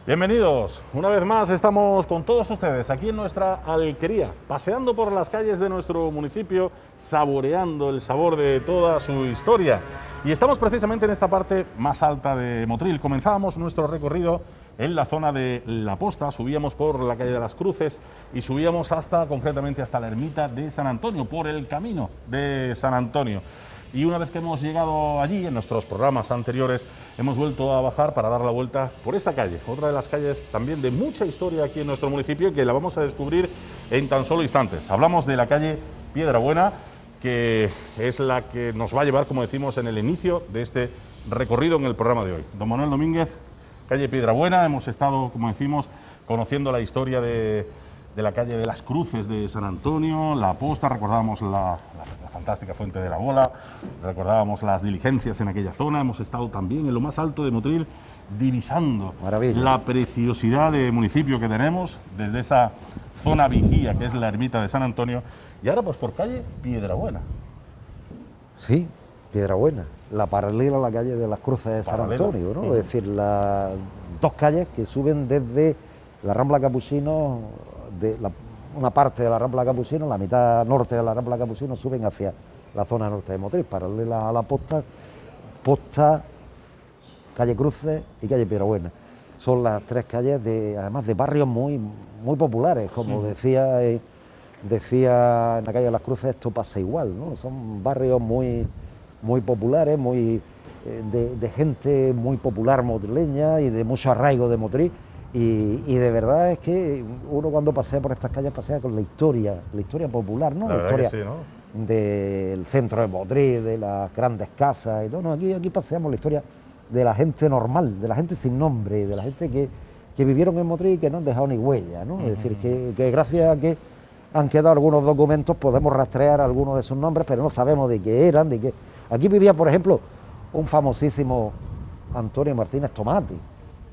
Bienvenidos, una vez más estamos con todos ustedes aquí en nuestra alquería, paseando por las calles de nuestro municipio, saboreando el sabor de toda su historia. Y estamos precisamente en esta parte más alta de Motril. Comenzábamos nuestro recorrido en la zona de La Posta, subíamos por la calle de las Cruces y subíamos concretamente hasta la ermita de San Antonio, por el camino de San Antonio. Y una vez que hemos llegado allí, en nuestros programas anteriores, hemos vuelto a bajar para dar la vuelta por esta calle, otra de las calles también de mucha historia aquí en nuestro municipio, que la vamos a descubrir en tan solo instantes. Hablamos de la calle Piedrabuena, que es la que nos va a llevar, como decimos, en el inicio de este recorrido en el programa de hoy. Don Manuel Domínguez, calle Piedrabuena, hemos estado, como decimos, conociendo la historia de la calle de las Cruces de San Antonio, La Posta, recordábamos la fantástica Fuente de la Bola, recordábamos las diligencias en aquella zona, hemos estado también en lo más alto de Motril, divisando la preciosidad de municipio que tenemos desde esa zona vigía que es la ermita de San Antonio, y ahora pues por calle Piedrabuena. Sí, Piedrabuena, la paralela a la calle de las Cruces de San Antonio, ¿no? Es decir, las dos calles que suben desde la Rambla Capuchino, una parte de la Rambla Capuchino, la mitad norte de la Rambla Capuchino, suben hacia la zona norte de Motril, paralela a la Posta, calle Cruces y calle Piedrabuena. Son las tres calles además de barrios muy populares, como decía en la calle de las Cruces, esto pasa igual, ¿no? Son barrios muy populares, de gente muy popular motrileña y de mucho arraigo de Motril. Y de verdad es que uno cuando pasea por estas calles pasea con la historia popular, ¿no? La historia sí, ¿no? Del centro de Motril, de las grandes casas y todo. No, aquí paseamos la historia de la gente normal, de la gente sin nombre, de la gente que vivieron en Motril y que no han dejado ni huella, ¿no? Es decir, que gracias a que han quedado algunos documentos podemos rastrear algunos de sus nombres, pero no sabemos de qué eran, de qué. Aquí vivía, por ejemplo, un famosísimo Antonio Martínez Tomate.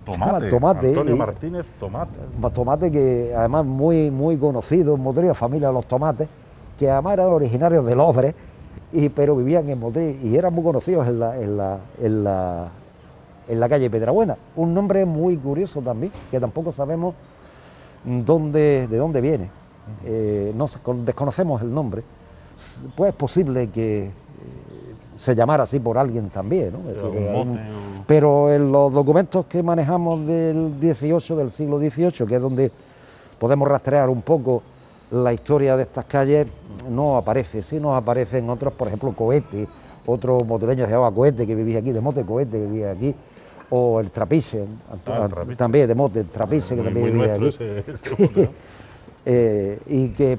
Antonio Martínez Tomate. Tomate, que además muy conocido en Motril, familia de los Tomates, que además eran originarios de Lobre, pero vivían en Motril y eran muy conocidos en la calle Piedrabuena. Un nombre muy curioso también, que tampoco sabemos de dónde viene. Desconocemos el nombre. Pues es posible que se llamara así por alguien también, ¿no? Pero en los documentos que manejamos del siglo XVIII, que es donde podemos rastrear un poco la historia de estas calles, no aparece. Sí nos aparecen otros, por ejemplo, Cohete, otro motrileño se llamaba Cohete, que vivía aquí, de Mote Cohete, que vivía aquí, o el Trapiche, también de Mote, el Trapiche, que también vivía aquí.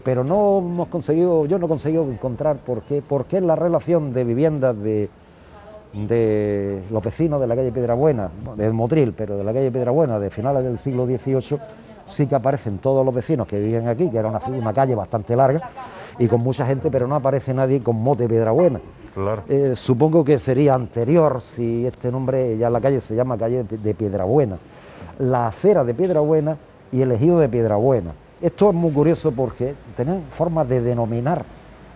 Pero no hemos conseguido, yo no he conseguido encontrar por qué la relación de viviendas de los vecinos de la calle Piedrabuena, de Motril, pero de la calle Piedrabuena de finales del siglo XVIII, sí que aparecen todos los vecinos que vivían aquí, que era una calle bastante larga y con mucha gente, pero no aparece nadie con mote Piedrabuena. Claro. Supongo que sería anterior, si este nombre, ya la calle se llama calle de Piedrabuena, la acera de Piedrabuena y el ejido de Piedrabuena. Esto es muy curioso porque tenían formas de denominar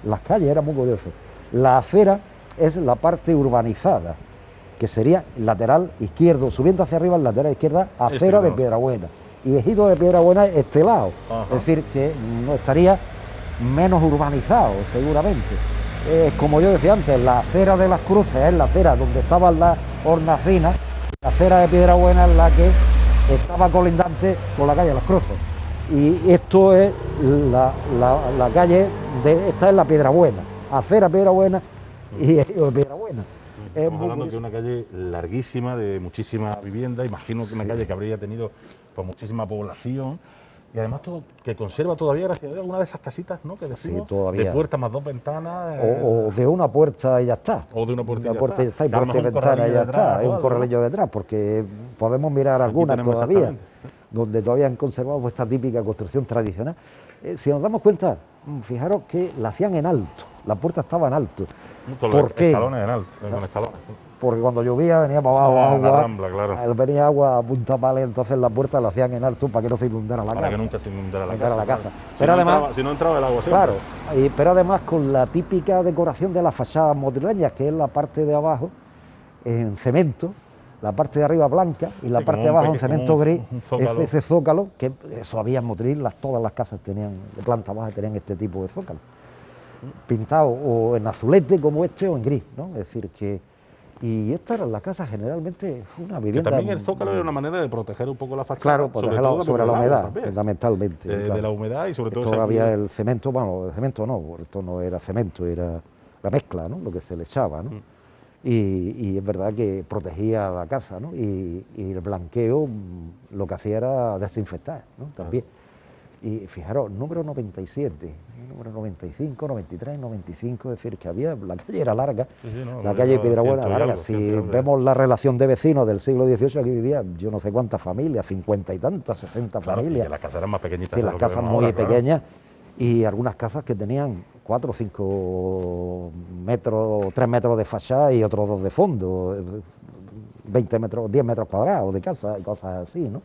las calles, era muy curioso. La acera es la parte urbanizada, que sería el lateral izquierdo, subiendo hacia arriba el lateral izquierda, acera de Piedrabuena. Y ejido de Piedrabuena es este lado, es decir, que no estaría menos urbanizado, seguramente. Como yo decía antes, la acera de las Cruces es la acera donde estaban las hornacinas, la acera de Piedrabuena es la que estaba colindante con la calle de las Cruces. Y esto es la calle, esta es la Piedrabuena, acera Piedrabuena y ejido de Piedrabuena. Estamos hablando que es una calle larguísima, de muchísima vivienda, imagino que una calle que habría tenido pues, muchísima población, y además todo, que conserva todavía, gracias a Dios, alguna de esas casitas, ¿no? Que decimos, sí, todavía. De puerta más dos ventanas. O de una puerta y ya está. O de una puerta y ya está. Y puerta y ventana y ya está. Es un corralillo detrás, porque podemos mirar algunas todavía, donde todavía han conservado esta típica construcción tradicional. Si nos damos cuenta, fijaros que la hacían en alto, la puerta estaba en alto. ¿Por qué? Escalones en alto, con escalones. Porque cuando llovía venía para abajo agua, la Rambla, claro. Venía agua a punta pala, entonces la puerta la hacían en alto para que no se inundara la casa. Para que nunca se inundara la casa. Claro. Pero además, si no entraba el agua siempre. Claro, pero además con la típica decoración de las fachadas motrileñas, que es la parte de abajo, en cemento, la parte de arriba blanca y la parte de abajo en cemento gris, zócalo. ese zócalo, que eso había en Motril, todas las casas tenían, de planta baja tenían este tipo de zócalo, pintado o en azulete como este o en gris, ¿no? Es decir, que... Y esta era la casa generalmente una vivienda... Que también el zócalo era una manera de proteger un poco la fachada. Claro, protegerlo sobre la humedad, fundamentalmente. De claro. la humedad y sobre todo... Esto había el cemento, bueno, el cemento no, esto no era cemento, era la mezcla, ¿no? Lo que se le echaba, ¿no? Y es verdad que protegía la casa, ¿no? Y el blanqueo lo que hacía era desinfectar, ¿no? También. Y fijaros, número 97, número 95, 93, 95, es decir, que había, la calle era larga, no, la calle Piedrabuena larga. Algo, si vemos la relación de vecinos del siglo XVIII, aquí vivían yo no sé cuántas familias, 50 y tantas, 60 familias. Y las casas eran más pequeñitas. Las casas muy pequeñas y algunas casas que tenían 4 o 5 metros, 3 metros de fachada y otros 2 de fondo, 20 metros, 10 metros cuadrados de casa, cosas así, ¿no?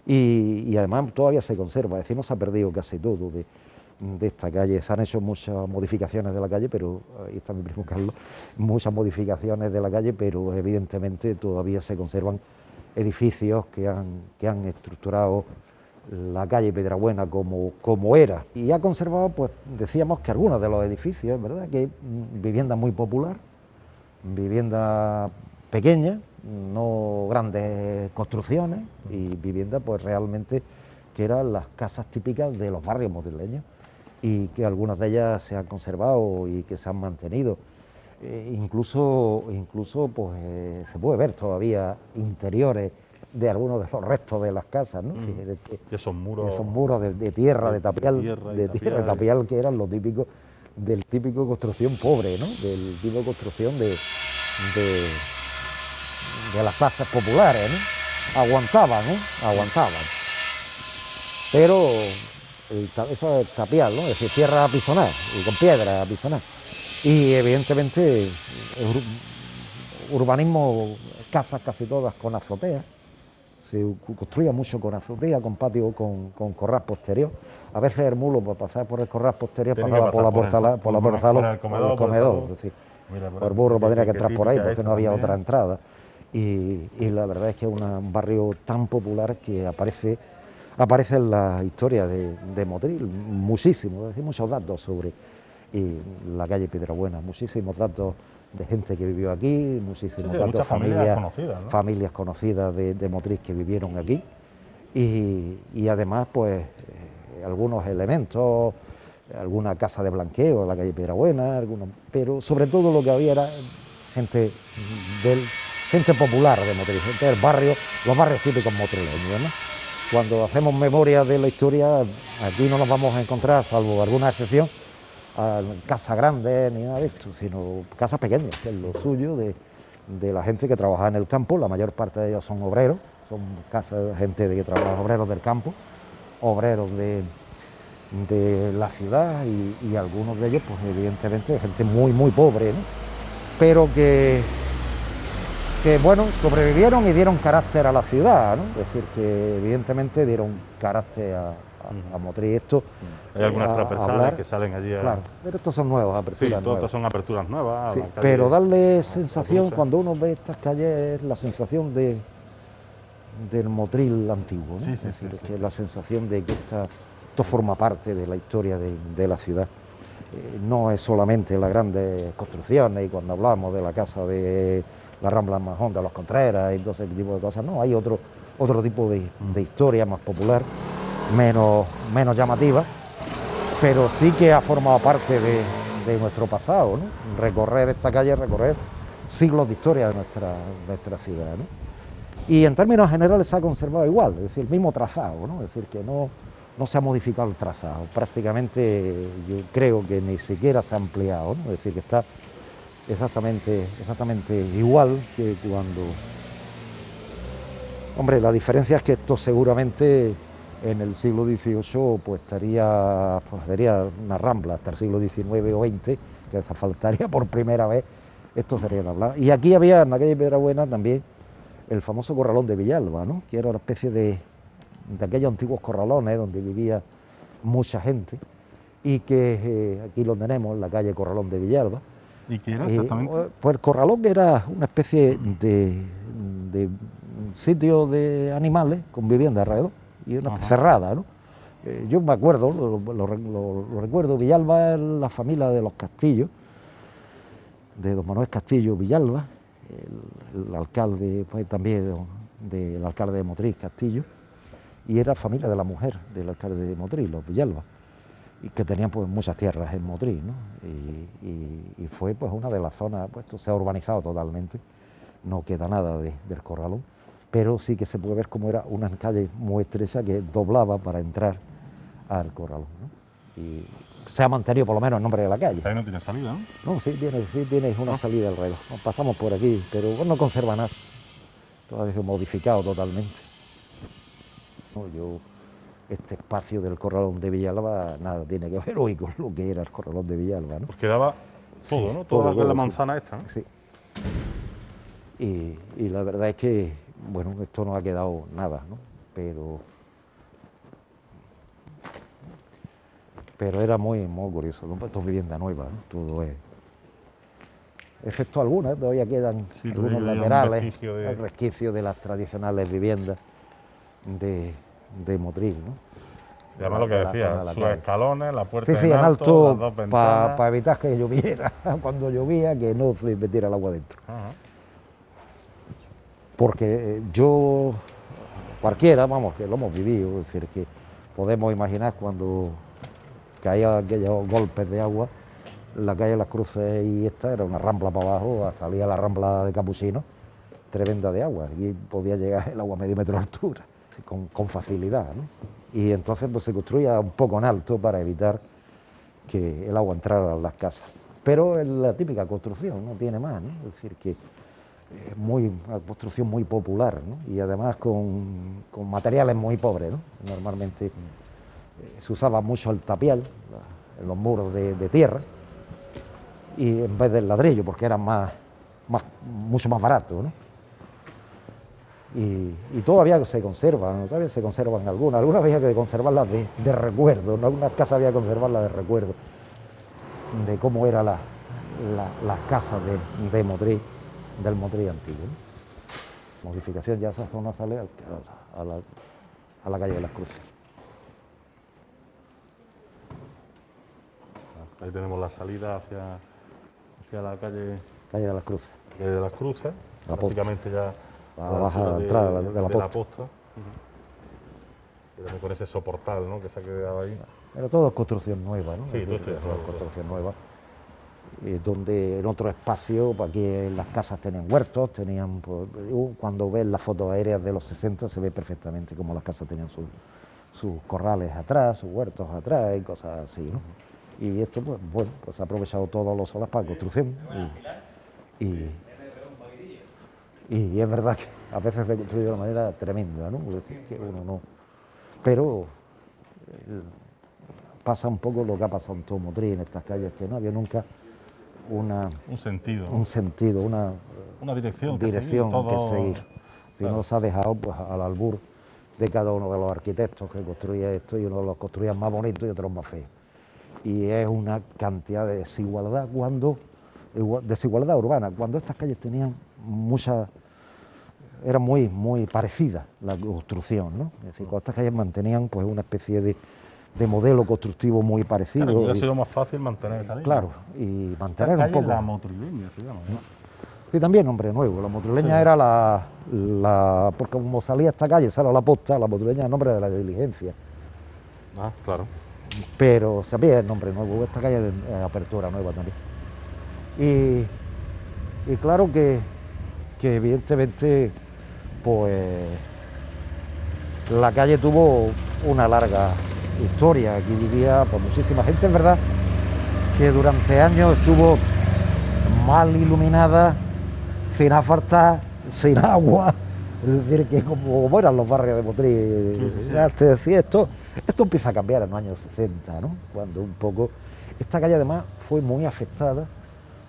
Y además todavía se conserva, es decir, no se ha perdido casi todo de esta calle. Se han hecho muchas modificaciones de la calle, pero ahí está mi primo Carlos, muchas modificaciones de la calle, pero evidentemente todavía se conservan edificios que han estructurado la calle Piedrabuena como era. Y ha conservado, pues decíamos que algunos de los edificios, ¿verdad? Que vivienda muy popular, vivienda pequeña, no grandes construcciones, y vivienda pues realmente que eran las casas típicas de los barrios motrileños y que algunas de ellas se han conservado y que se han mantenido. Incluso pues se puede ver todavía interiores de algunos de los restos de las casas, ¿no? Esos muros de tierra, de tapial, que eran lo típico del típico construcción pobre, ¿no? Del tipo de construcción de las clases populares, ¿no? Aguantaban. Pero eso es tapial, ¿no? Es decir, tierra apisonada y con piedra apisonada. Y evidentemente urbanismo, casas casi todas con azotea. Se construía mucho con azotea, con patio, con corral posterior. A veces el mulo, para pasar por el corral posterior, pasaba por el comedor. Es decir, el burro tendría que entrar por ahí porque no había otra entrada. Y la verdad es que es un barrio tan popular que aparece en la historia de Motril, muchísimo, hay muchos datos sobre la calle Piedrabuena, muchísimos datos de gente que vivió aquí, muchísimos datos de familias conocidas de Motril que vivieron aquí y además pues algunos elementos, alguna casa de blanqueo en la calle Piedrabuena, pero sobre todo lo que había era gente popular de Motril, gente del barrio, los barrios típicos motrileños, ¿no? Cuando hacemos memoria de la historia, aquí no nos vamos a encontrar, salvo alguna excepción, casas grandes ni nada de esto, sino casas pequeñas, que es lo suyo de la gente que trabaja en el campo. La mayor parte de ellos son obreros, son casas de gente que trabaja, obreros del campo, obreros de la ciudad y algunos de ellos, pues evidentemente, gente muy pobre, ¿no? Pero que bueno, sobrevivieron y dieron carácter a la ciudad, ¿no? Es decir, que evidentemente dieron carácter a Motril. Hay algunas transversales que salen allí. Claro, pero estos son nuevos, aperturas nuevas. Todas son aperturas nuevas. Sí, pero darle sensación, cuando uno ve estas calles, es la sensación del Motril antiguo, ¿no? Es decir, que es la sensación de que esto forma parte de la historia de la ciudad. No es solamente las grandes construcciones, y cuando hablamos de la casa de la Rambla Majón de los Contreras y todo ese tipo de cosas, no, hay otro tipo de historia más popular, menos llamativa, pero sí que ha formado parte de nuestro pasado, ¿no? Recorrer esta calle, recorrer siglos de historia de nuestra ciudad, ¿no? Y en términos generales se ha conservado igual, es decir, el mismo trazado, ¿no? Es decir, que no se ha modificado el trazado, prácticamente yo creo que ni siquiera se ha ampliado, ¿no? Es decir, que está exactamente igual que cuando... Hombre, la diferencia es que esto seguramente en el siglo XVIII pues sería una rambla, hasta el siglo XIX o XX, que faltaría por primera vez, esto sería una rambla. Y aquí había, en la calle Piedrabuena también, el famoso corralón de Villalba, ¿no? Que era una especie de aquellos antiguos corralones donde vivía mucha gente y que aquí lo tenemos, en la calle Corralón de Villalba. ¿Y qué era exactamente? Pues el corralón era una especie de sitio de animales con vivienda alrededor y una cerrada, ¿no? Yo me acuerdo, lo recuerdo, Villalba es la familia de los Castillos, de don Manuel Castillo Villalba, el alcalde pues, también del alcalde de Motril, Castillo, y era familia de la mujer del alcalde de Motril, los Villalba, y que tenían pues muchas tierras en Motril, ¿no? Y fue pues una de las zonas, pues esto se ha urbanizado totalmente, no queda nada del corralón, pero sí que se puede ver cómo era una calle muy estrecha que doblaba para entrar al corralón, ¿no? Y se ha mantenido por lo menos el nombre de la calle. Ahí no tiene salida, ¿no? No, sí tiene una salida alrededor. Pasamos por aquí, pero no conserva nada. Todavía modificado totalmente. Este espacio del corralón de Villalba nada tiene que ver hoy con lo que era el corralón de Villalba, ¿no? Pues quedaba todo, Sí, ¿no? todo, Toda la sí. manzana esta, ¿no? Sí. Y la verdad es que, bueno, esto no ha quedado nada, ¿no? Pero era muy curioso, ¿no? Esto es vivienda nueva, ¿no? Todo es. Excepto algunas, todavía quedan Sí, algunos todavía hay un laterales, vestigio resquicio de las tradicionales viviendas de Motril, ¿no? Y además lo que De la zona decía, de la sus calle. escalones, la puerta Sí, en en alto, las alto dos ventanas. para evitar que lloviera, cuando llovía, que no se metiera el agua dentro. Ajá. Porque cualquiera, vamos, que lo hemos vivido, es decir, que podemos imaginar cuando caían aquellos golpes de agua, la calle Las Cruces y esta era una rambla para abajo, salía la rambla de Capuchino, tremenda de agua, y podía llegar el agua a medio metro de altura, con facilidad, ¿no? Y entonces pues se construía un poco en alto para evitar que el agua entrara a las casas. Pero es la típica construcción, no tiene más, ¿no? Es decir, que es una construcción muy popular, ¿no? Y además con materiales muy pobres, ¿no? Normalmente se usaba mucho el tapial en los muros de tierra, y en vez del ladrillo, porque eran mucho más baratos, ¿no? Y todavía se conservan algunas había que conservarlas de recuerdo, en algunas casas había que conservarlas de recuerdo, de cómo eran las casas de Motril, del Motril antiguo, ¿no? Modificación, ya esa zona sale a la calle de Las Cruces. Ahí tenemos la salida hacia la calle Calle de Las Cruces. de Las Cruces, La prácticamente ya La a la baja altura entrada de la Posta. Y también con ese soportal, ¿no?, que se ha quedado ahí. Era todo construcción nueva, ¿no? Sí, todo. Construcción nueva. Donde en otro espacio, pues aquí en las casas tenían huertos, pues, cuando ves las fotos aéreas de los 60 se ve perfectamente cómo las casas tenían sus corrales atrás, sus huertos atrás y cosas así, ¿no? Y esto, pues bueno, pues ha aprovechado todos los solas para construcción. Y es verdad que a veces se construye de una manera tremenda, ¿no? Es decir, que uno no. Pero pasa un poco lo que ha pasado en todo Motril, en estas calles, que no había nunca un sentido, una dirección que seguir. Si Claro. no se ha dejado pues, al albur de cada uno de los arquitectos que construía esto, y uno los construía más bonitos y otros más feos. Y es una cantidad de desigualdad urbana, cuando estas calles tenían era muy parecida la construcción, ¿no? Es decir, cuando estas calles mantenían pues una especie de modelo constructivo muy parecido. Claro, hubiera sido más fácil mantener esa línea. Claro, y mantener un poco. La motrileña se llama, ¿no? Sí, también nombre nuevo. La motrileña era porque como salía esta calle, sale a la Posta, la motrileña es el nombre de la diligencia. Ah, claro. Pero sabía el nombre nuevo, esta calle de apertura nueva también. Y claro que evidentemente pues la calle tuvo una larga historia, aquí vivía pues, muchísima gente, es verdad que durante años estuvo mal iluminada, sin asfaltar, sin agua, es decir, que como eran los barrios de Motril, ya te decía, esto empieza a cambiar en los años 60, ¿no? Cuando un poco, esta calle además fue muy afectada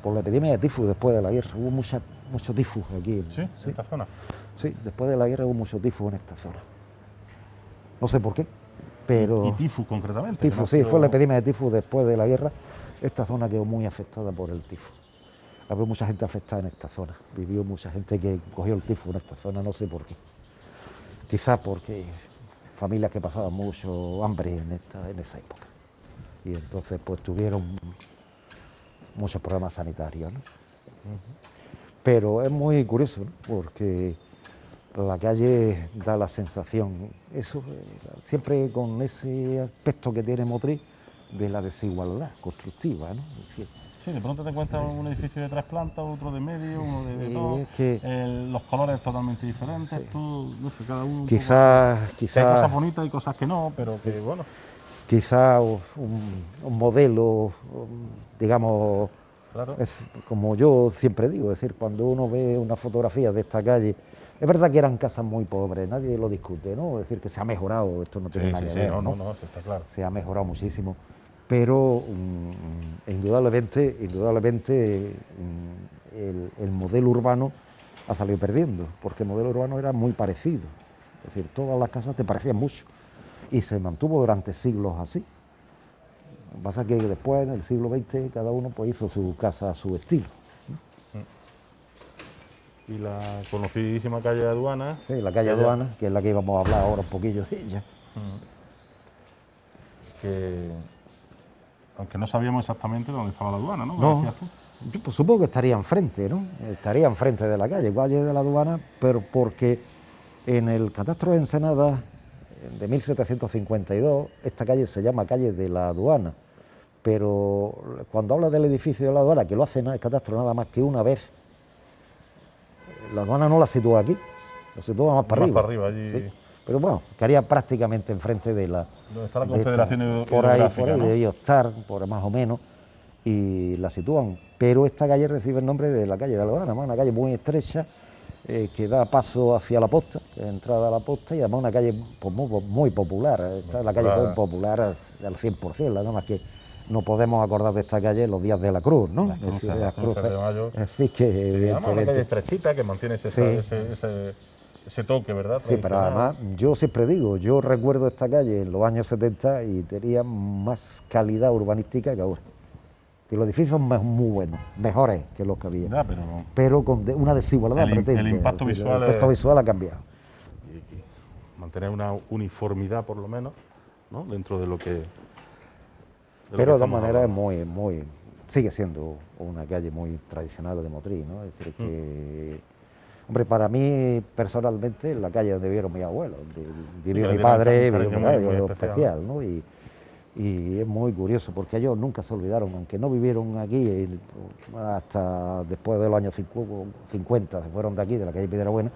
por la epidemia de tifus después de la guerra, hubo mucho tifus aquí. ¿Sí? ¿En esta zona? Sí, después de la guerra hubo mucho tifus en esta zona. No sé por qué, pero... ¿Y tifus concretamente? Tifus, sí, fue la epidemia de tifus después de la guerra. Esta zona quedó muy afectada por el tifus. había mucha gente afectada en esta zona. Vivió mucha gente que cogió el tifo en esta zona, no sé por qué. Quizás porque familias que pasaban mucho hambre en esa época. Y entonces pues tuvieron muchos problemas sanitarios, ¿no? Pero es muy curioso, ¿no? Porque la calle da la sensación, eso siempre con ese aspecto que tiene Motril de la desigualdad constructiva, ¿no? Es decir, Sí, de pronto te encuentras un edificio de 3 plantas, otro de medio, uno de dos, es que los colores totalmente diferentes, sí. tú, no sé, cada uno... Quizás Que hay cosas bonitas y cosas que no, pero que bueno... Quizás un modelo, digamos, Claro. como yo siempre digo, es decir, cuando uno ve una fotografía de esta calle, es verdad que eran casas muy pobres, nadie lo discute, ¿no? Es decir, que se ha mejorado, esto no tiene nada que ver, ¿no? No, sí, está claro. Se ha mejorado muchísimo, pero indudablemente el modelo urbano ha salido perdiendo, porque el modelo urbano era muy parecido, es decir, todas las casas te parecían mucho y se mantuvo durante siglos así. Lo que pasa es que después, en el siglo XX, cada uno pues hizo su casa a su estilo. Y la conocidísima calle de Aduana. Sí, la calle Aduana, que es la que íbamos a hablar ahora un poquillo de ella. Que, aunque no sabíamos exactamente dónde estaba la aduana, ¿no? No, Decías tú. yo pues, supongo que estaría enfrente, ¿no? Estaría enfrente de la calle de la Aduana, pero porque en el catastro de Ensenada de 1752, esta calle se llama calle de la Aduana, pero cuando habla del edificio de la Aduana, que lo hace el catastro nada más que una vez, la Aduana no la sitúa aquí, la sitúa más para arriba. Más para arriba, allí. Sí. Pero bueno, estaría prácticamente enfrente de la... ¿Dónde está la Confederación por ahí ¿no? debió estar, por más o menos, y la sitúan. Pero esta calle recibe el nombre de la calle de la Aduana, una calle muy estrecha, que da paso hacia la posta, que es entrada a la posta, y además una calle pues, muy popular. La calle fue popular al 100%, nada más que no podemos acordar de esta calle los días de la Cruz, ¿no? Las cruces de Mayo. En fin, que Sí, evidentemente... una calle estrechita que mantiene ese toque, ¿verdad? Sí, pero además, yo siempre digo, yo recuerdo esta calle en los años 70 y tenía más calidad urbanística que ahora. Que los edificios muy buenos, mejores que los que había, ya, pero con una desigualdad pretende. El impacto visual, el impacto visual ha cambiado. Y mantener una uniformidad, por lo menos, ¿no? Dentro de lo que... Pero de todas maneras sigue siendo una calle muy tradicional de Motril, ¿no? Es decir, que... Hombre, para mí, personalmente, la calle donde vivieron mis abuelos, donde vivió mi padre, vivió muy especial, ¿no? Y es muy curioso, porque ellos nunca se olvidaron, aunque no vivieron aquí hasta después de los años 50, se fueron de aquí, de la calle Piedrabuena,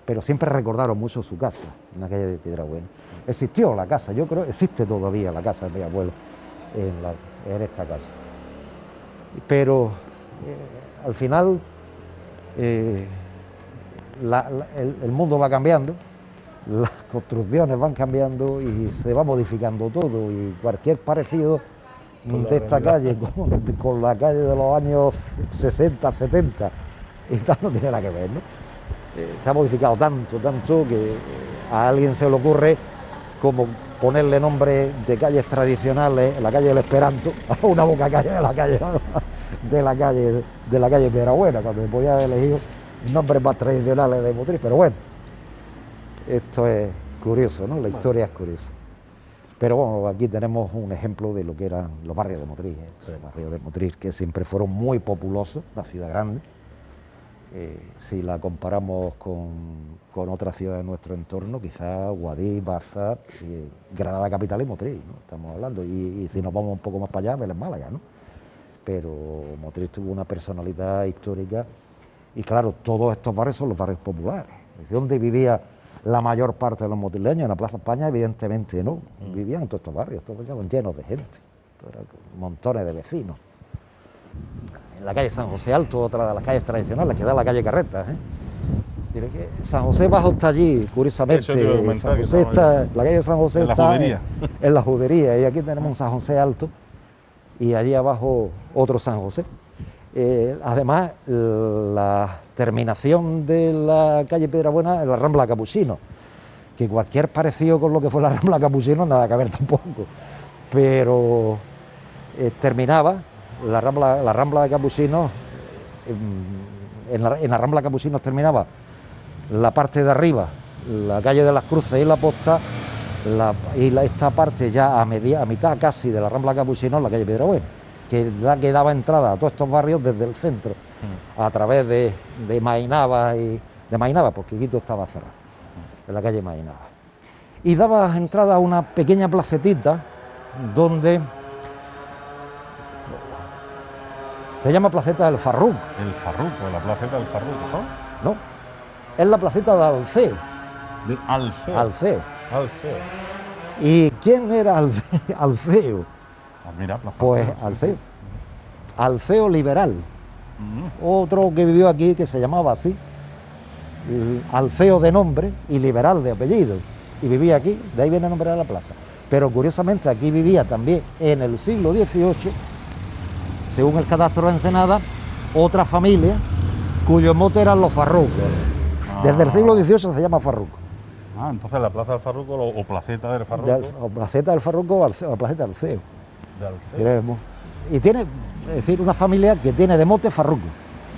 pero siempre recordaron mucho su casa, en la calle de Piedrabuena. Existió la casa, yo creo, existe todavía la casa de mi abuelo en esta casa. Pero al final el mundo va cambiando, las construcciones van cambiando y se va modificando todo, y cualquier parecido de esta calle con la calle de los años 60, 70 y tal no tiene nada que ver, ¿no? Se ha modificado tanto que a alguien se le ocurre como ponerle nombre de calles tradicionales, la calle del Esperanto, a una boca calle de la calle Piedrabuena, cuando me podía haber elegido nombres más tradicionales de Motril, pero bueno, esto es curioso, ¿no? La historia es curiosa. Pero bueno, aquí tenemos un ejemplo de lo que eran los barrios de Motril, los barrios de Motril, que siempre fueron muy populosos, una ciudad grande. Si la comparamos con otras ciudades de nuestro entorno, quizás Guadix, Baza, Granada capital y Motril, ¿no? Estamos hablando, y si nos vamos un poco más para allá, Vélez Málaga, ¿no? Pero Motril tuvo una personalidad histórica. Y claro, todos estos barrios son los barrios populares. ¿Dónde vivía la mayor parte de los motrileños? En la Plaza España, evidentemente no. Vivían en todos estos barrios, todos estaban llenos de gente. Eran montones de vecinos. En la calle San José Alto, otra de las calles tradicionales, que da la calle Carretas, Mire que San José Bajo está allí, curiosamente. San José está, la calle San José está en la Judería, y aquí tenemos un San José Alto, y allí abajo otro San José. Además, la terminación de la calle Piedrabuena es la Rambla Capuchino, que cualquier parecido con lo que fue la Rambla Capuchino nada que ver tampoco, pero terminaba la Rambla de Capuchino, en la Rambla Capuchinos terminaba la parte de arriba, la calle de las Cruces y la Posta, esta parte ya a mitad casi de la Rambla Capuchinos, la calle Piedrabuena, que daba entrada a todos estos barrios desde el centro, a través de Mainaba, porque Quito estaba cerrado, en la calle Mainaba. Y daba entrada a una pequeña placetita donde se llama Placeta del Farruco. El Farruco, la placeta del Farruco, ¿no? No, es la placeta de Alceo. De Alceo. Alceo. Alceo. ¿Y quién era Alceo? Ah, mira, Plaza Pues Alceo. Alceo liberal. Otro que vivió aquí que se llamaba así, Alceo de nombre y liberal de apellido. Y vivía aquí, de ahí viene el nombre de la plaza. Pero curiosamente aquí vivía también en el siglo XVIII, según el cadastro de Ensenada, otra familia cuyo mote eran los Farrucos. Desde el siglo XVIII se llama Farruco. Ah, entonces la Plaza del Farruco o Placeta del Farruco. O Placeta del Farruco o Placeta del Alceo. De Alceo. Diremos. Y tiene, es decir, una familia que tiene de mote Farruco.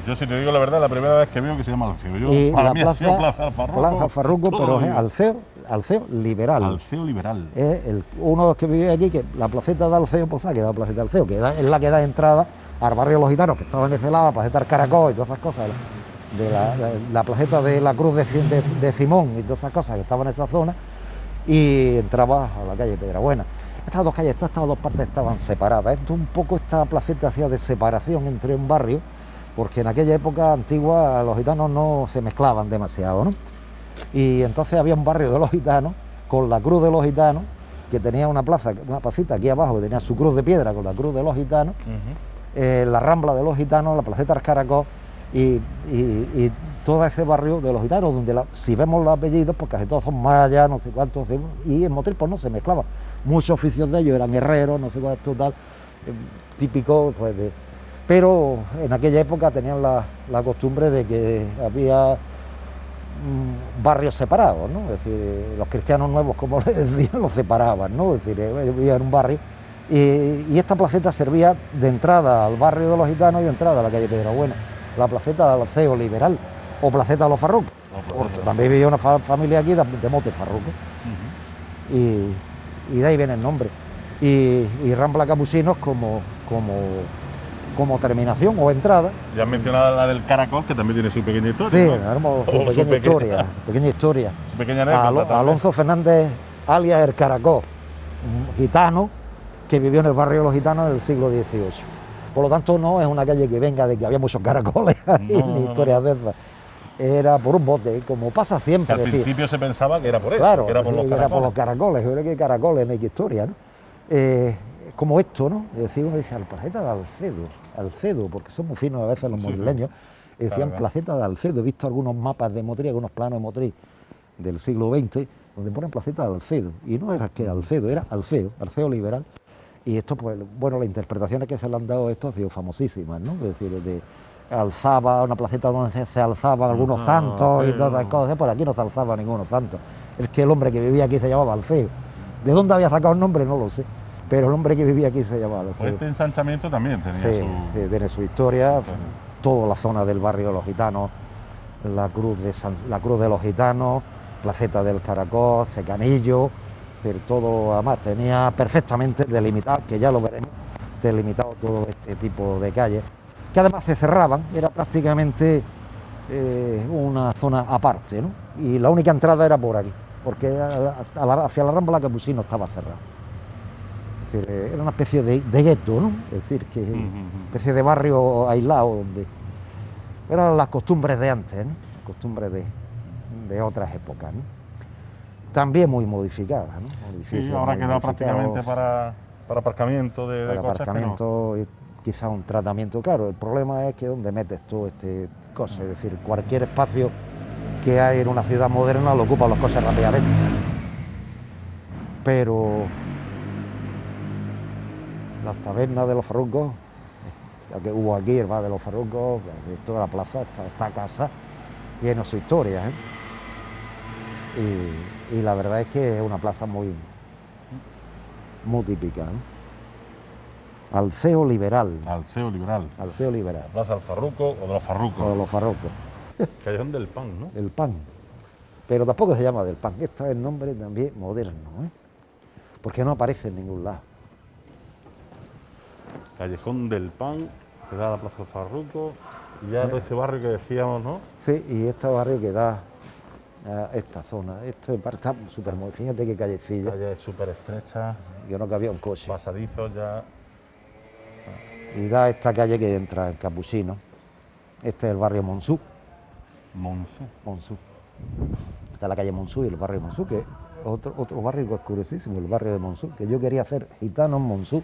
Yo, si te digo la verdad, la primera vez que veo que se llama Alceo. Y Para la mí plaza, ha sido Plaza del Farruco. Plaza del Farruco, pero es Alceo liberal. Alceo liberal. Es uno de los que vive aquí, que la placeta de Alceo, pues ha quedado Placeta de Alceo, que es la que da entrada al barrio de los Gitanos, que estaba en ese lado, la placeta del Caracol y todas esas cosas, de la placeta de la Cruz de Simón y todas esas cosas que estaban en esa zona, y entraba a la calle Piedrabuena. Estas dos calles, estas dos partes estaban separadas. Esto un poco, esta placeta hacía de separación entre un barrio, porque en aquella época antigua los gitanos no se mezclaban demasiado, ¿no? Y entonces había un barrio de los gitanos con la Cruz de los Gitanos, que tenía una placita aquí abajo que tenía su cruz de piedra con la Cruz de los Gitanos, la Rambla de los Gitanos, la placeta del Caracol y todo ese barrio de los gitanos, donde si vemos los apellidos, pues casi todos son mayas, no sé cuántos, y en Motril pues no se mezclaban. Muchos oficios de ellos eran herreros, no sé cuánto tal, típico pues pero en aquella época tenían la costumbre de que había barrios separados, ¿no? Es decir, los cristianos nuevos, como les decían, los separaban, ¿no? Es decir, vivía en un barrio y esta placeta servía de entrada al barrio de los gitanos y de entrada a la calle Piedrabuena, la placeta del Alceo liberal o placeta de los Farrucos. También vivía una familia aquí de mote Farruco. Y de ahí viene el nombre. Y Rambla Capuchinos como terminación o entrada. Ya has mencionado la del Caracol, que también tiene su pequeña historia. Sí, ¿no? su pequeña historia. Su pequeña anécdota. Alonso Fernández, alias el Caracol, un gitano que vivió en el barrio de los gitanos en el siglo XVIII. Por lo tanto, no es una calle que venga de que había muchos caracoles ahí, ni historias de esas. Era por un bote, como pasa siempre. Que al principio se pensaba que era por eso, claro, que era por los caracoles. Yo creo que caracoles, no hay que historia, ¿no? Como esto, ¿no? Es decir, uno dice, al placeta de Alcedo, porque son muy finos a veces los madrileños, decían claro. Placeta de Alcedo. He visto algunos mapas de Motril, algunos planos de Motril del siglo XX, donde ponen placeta de Alcedo, y no era que Alcedo, era Alceo liberal. Y esto, pues, bueno, las interpretaciones que se le han dado a esto han sido famosísimas, ¿no? Es decir, alzaba una placeta donde se alzaban algunos santos y todas esas cosas. Por aquí no se alzaba ninguno santo. Es que el hombre que vivía aquí se llamaba Alceo. ¿De dónde había sacado el nombre? No lo sé. Pero el hombre que vivía aquí se llamaba Alceo. Pues este ensanchamiento también tenía sí, tiene su historia. Toda la zona del barrio de los gitanos, la cruz de los gitanos, placeta del Caracol, Secanillo, es decir, todo, además tenía perfectamente delimitado, que ya lo veremos, delimitado todo este tipo de calles, que además se cerraban, era prácticamente una zona aparte, ¿no? Y la única entrada era por aquí, porque hacia la Rambla Capuchinos estaba cerrada. Es decir, era una especie de gueto, ¿no? Es decir, que especie de barrio aislado, donde eran las costumbres de antes, ¿no? Costumbres de otras épocas, ¿no? También muy modificadas, ¿no? Sí, ahora queda prácticamente para aparcamiento de para coches. Aparcamiento y quizá un tratamiento, claro. El problema es que donde metes todo este coche, es decir, cualquier espacio que hay en una ciudad moderna lo ocupan los coches rápidamente. Pero las tabernas de los Farrucos, la que hubo aquí, el bar de los Farrucos, toda la plaza, esta casa, tiene su historia, ¿eh? Y la verdad es que es una plaza muy típica, ¿no? Alceo Liberal. Alceo Liberal. Alceo La Liberal. Plaza del Farruco o de los Farrucos. O de los Farrucos. Callejón del Pan, ¿no? El Pan. Pero tampoco se llama del Pan. Esto es el nombre también moderno, ¿eh? Porque no aparece en ningún lado. Callejón del Pan, que da a la Plaza del Farruco. Y ya todo este barrio que decíamos, ¿no? Sí, y este barrio que da a esta zona. Esto está súper muy. Fíjate qué callecilla. Calle súper estrecha, Yo no cabía un coche. pasadizos ya. Y da esta calle que entra en Capuchino. Este es el barrio Monsú. Monzú. Está la calle Monsú y el barrio Monsú, que es otro barrio que es curiosísimo, el barrio de Monsú, que yo quería hacer gitano en Monsú.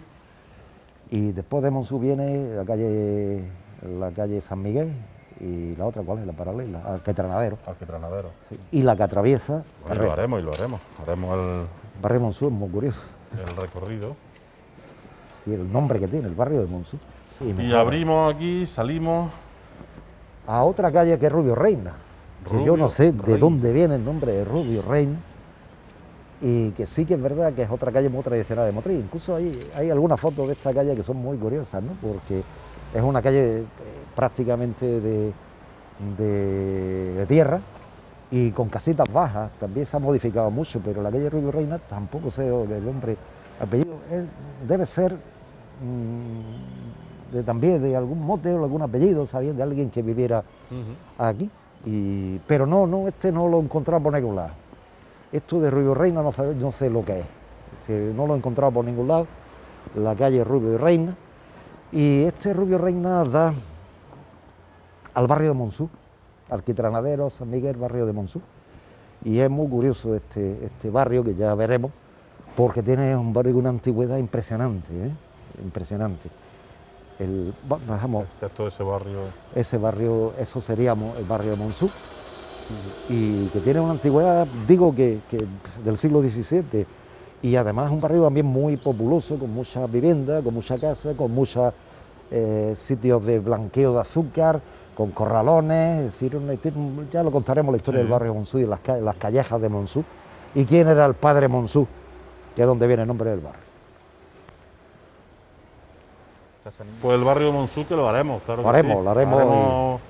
Y después de Monsú viene la calle San Miguel y la otra, ¿cuál es? La paralela, Alquetranadero. Alquetranadero. Sí. Y la que atraviesa Bueno, lo haremos y lo haremos. Haremos el barrio Monsú, es muy curioso. el recorrido. Y el nombre que tiene, el barrio de Monsú. Sí, Y abrimos aquí, salimos. a otra calle que es Rubio Reina. Que yo no sé de Reina. dónde viene el nombre de Rubio Reina. Y que sí que es verdad que es otra calle muy tradicional de Motril. Incluso hay algunas fotos de esta calle que son muy curiosas, ¿no? Porque es una calle prácticamente de tierra y con casitas bajas. También se ha modificado mucho, pero la calle Rubio Reina tampoco sé el nombre, apellido. Debe ser también de algún mote o algún apellido, ¿sabían? De alguien que viviera aquí. Pero no, este no lo he encontrado por ningún lado. Esto de Rubio Reina no sé lo que es. Es decir, no lo he encontrado por ningún lado. La calle Rubio Reina. Y este Rubio Reina da al barrio de Monsú, Alquitranadero, San Miguel, barrio de Monsú. Y es muy curioso este barrio, que ya veremos, porque tiene un barrio con una antigüedad impresionante, ¿eh? Impresionante. Todo ese barrio. Ese barrio, eso sería el barrio de Monsú. Y que tiene una antigüedad, digo que del siglo XVII, y además es un barrio también muy populoso, con muchas viviendas, con muchas casas, con muchos sitios de blanqueo de azúcar, con corralones, es decir, ya lo contaremos la historia del barrio de Monsú y las callejas de Monsú, y quién era el padre Monsú, que es donde viene el nombre del barrio. Pues el barrio de Monsú que lo haremos, claro. Lo haremos. Haremos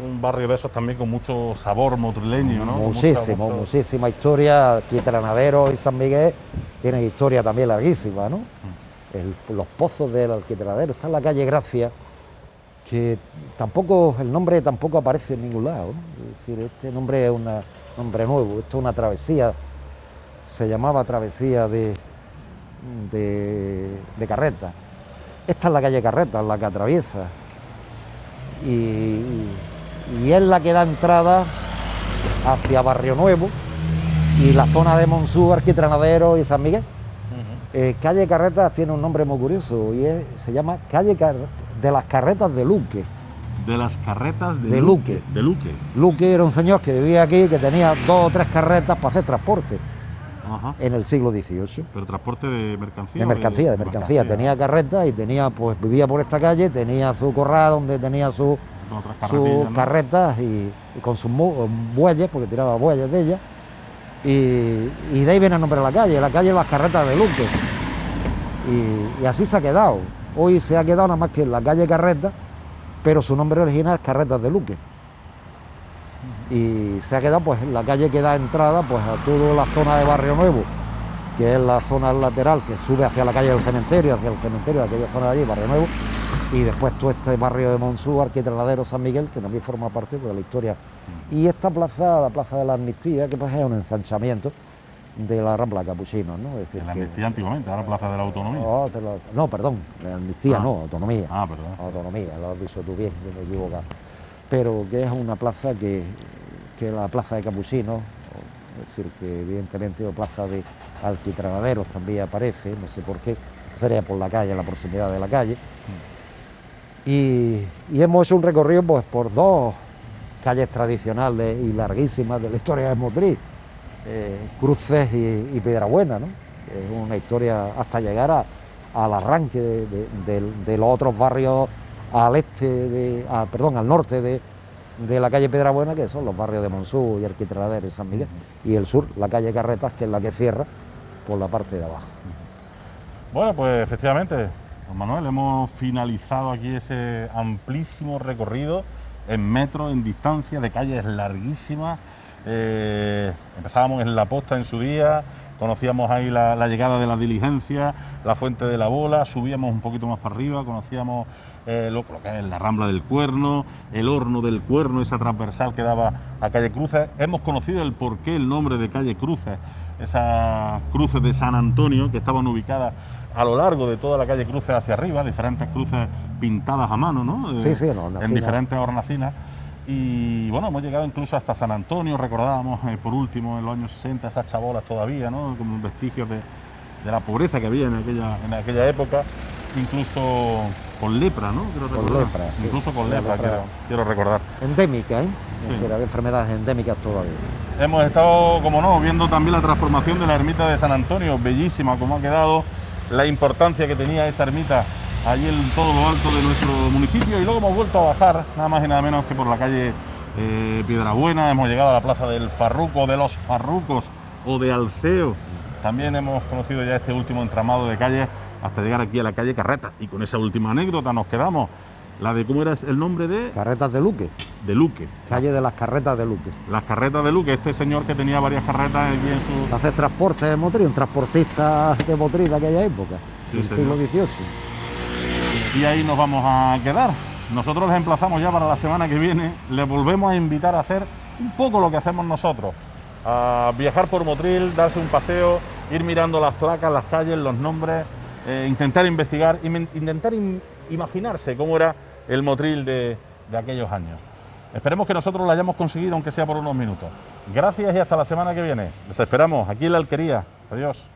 un barrio de esos también con mucho sabor motrileño, ¿no? Muchísima historia. Alquitranadero y San Miguel tienen historia también larguísima, ¿no? Los pozos del Alquitranadero, está en la calle Gracia, que el nombre tampoco aparece en ningún lado, ¿no? Es decir, este nombre es un nombre nuevo, esto es una travesía, se llamaba travesía de Carreta. Esta es la calle Carreta, la que atraviesa. Y es la que da entrada hacia Barrio Nuevo y la zona de Monsú, Alquitranadero y San Miguel. Calle Carretas tiene un nombre muy curioso y se llama Calle de las Carretas de Luque. De las carretas de Luque. De Luque. Luque era un señor que vivía aquí, que tenía 2 o 3 carretas para hacer transporte. Ajá. En el siglo XVIII. ¿Pero transporte de mercancía? De mercancía. Tenía carretas y vivía por esta calle, tenía su corral donde tenía sus carretas y con sus bueyes, porque tiraba bueyes de ellas. Y de ahí viene el nombre de la calle Las Carretas de Luque. Y así se ha quedado. Hoy se ha quedado nada más que en la calle Carretas, pero su nombre original es Carretas de Luque. Y se ha quedado pues en la calle que da entrada pues a toda la zona de Barrio Nuevo, que es la zona lateral que sube hacia la calle del cementerio, aquella zona de allí, Barrio Nuevo, y después todo este barrio de Monsú, Alquitranadero, San Miguel, que también forma parte de la historia. Y esta plaza, la Plaza de la Amnistía, que pues es un ensanchamiento de la Rambla Capuchinos, ¿no? Es decir, la Amnistía antiguamente, ahora Plaza de la Autonomía. No, perdón, la Amnistía no, Autonomía. Perdón. Autonomía, lo has dicho tú bien, yo me he equivocado. Pero que es una plaza que la Plaza de Capuchinos, es decir, que evidentemente la Plaza de Alquitranaderos también aparece, no sé por qué, sería por la calle, la proximidad de la calle. Y hemos hecho un recorrido pues por 2 calles tradicionales y larguísimas de la historia de Motril, Cruces y Piedrabuena, ¿no? Es una historia hasta llegar al arranque de los otros barrios al norte de la calle Piedrabuena, que son los barrios de Monsú y Alquitranadero y San Miguel, y el sur, la calle Carretas, que es la que cierra por la parte de abajo. Bueno, pues efectivamente, Don Manuel, hemos finalizado aquí ese amplísimo recorrido en metros, en distancia, de calles larguísimas. Empezábamos en La Posta en su día, conocíamos ahí la llegada de la diligencia, la Fuente de la Bola, subíamos un poquito más para arriba, conocíamos lo que es la Rambla del Cuerno, el Horno del Cuerno, esa transversal que daba a Calle Cruces. Hemos conocido el porqué, el nombre de Calle Cruces, esas cruces de San Antonio que estaban ubicadas a lo largo de toda la calle Cruces hacia arriba, diferentes cruces pintadas a mano, ¿no? Sí, en diferentes hornacinas. Y bueno, hemos llegado incluso hasta San Antonio, recordábamos por último en los años 60 esas chabolas todavía, ¿no? Como vestigios de la pobreza que había en aquella época, incluso con lepra, ¿no? Con lepra, sí. Incluso con lepra, quiero recordar. Endémica, ¿eh? Sí. Es decir, había enfermedades endémicas todavía. Hemos estado, como no, viendo también la transformación de la ermita de San Antonio, bellísima como ha quedado, la importancia que tenía esta ermita allí en todo lo alto de nuestro municipio, y luego hemos vuelto a bajar, nada más y nada menos que por la calle Piedrabuena. Hemos llegado a la plaza del Farruco, de los Farrucos o de Alceo. También hemos conocido ya este último entramado de calles hasta llegar aquí a la calle Carreta, y con esa última anécdota nos quedamos, la de cómo era el nombre de... Carretas de Luque. De Luque. Calle de las Carretas de Luque. Las Carretas de Luque, este señor que tenía varias carretas aquí en su... Hacer transporte de Motril, un transportista de Motril de aquella época, Sí, del señor. siglo XVIII. Y ahí nos vamos a quedar. Nosotros les emplazamos ya para la semana que viene. Les volvemos a invitar a hacer un poco lo que hacemos nosotros, a viajar por Motril, darse un paseo, ir mirando las placas, las calles, los nombres, intentar investigar, intentar imaginarse cómo era el Motril de aquellos años. Esperemos que nosotros lo hayamos conseguido, aunque sea por unos minutos. Gracias y hasta la semana que viene. Les esperamos aquí en La Alquería. Adiós.